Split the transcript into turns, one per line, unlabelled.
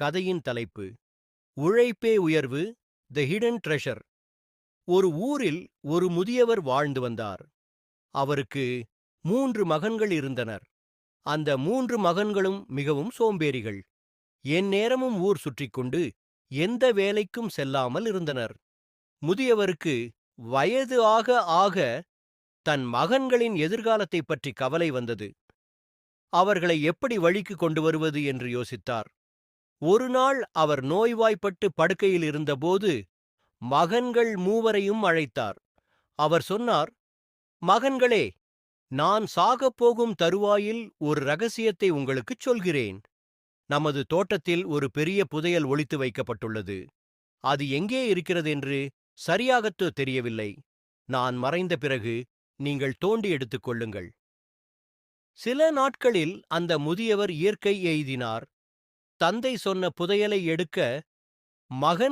கதையின் தலைப்பு உழைப்பே உயர்வு, தி ஹிடன் ட்ரெஷர். ஒரு ஊரில் ஒரு முதியவர் வாழ்ந்து வந்தார். அவருக்கு 3 மகன்கள் இருந்தனர். அந்த 3 மகன்களும் மிகவும் சோம்பேறிகள். எந்நேரமும் ஊர் சுற்றிக்கொண்டு எந்த வேலைக்கும் செல்லாமல் இருந்தனர். முதியவருக்கு வயது ஆக ஆக தன் மகன்களின் எதிர்காலத்தைப் பற்றி கவலை வந்தது. அவர்களை எப்படி வழிக்கு கொண்டு வருவது என்று யோசித்தார். ஒரு நாள் அவர் நோய்வாய்ப்பட்டு படுக்கையில் இருந்தபோது மகன்கள் மூவரையும் அழைத்தார். அவர் சொன்னார், மகன்களே, நான் சாகப்போகும் தருவாயில் ஒரு ரகசியத்தை உங்களுக்குச் சொல்கிறேன். நமது தோட்டத்தில் ஒரு பெரிய புதையல் ஒளித்து வைக்கப்பட்டுள்ளது. அது எங்கே இருக்கிறது என்று சரியாகத் தெரியவில்லை. நான் மறைந்த பிறகு நீங்கள் தோண்டி எடுத்துக் கொள்ளுங்கள். சில நாட்களில் அந்த முதியவர் இயற்கை எய்தினார். தந்தை சொன்ன புதையலை எடுக்க மகன்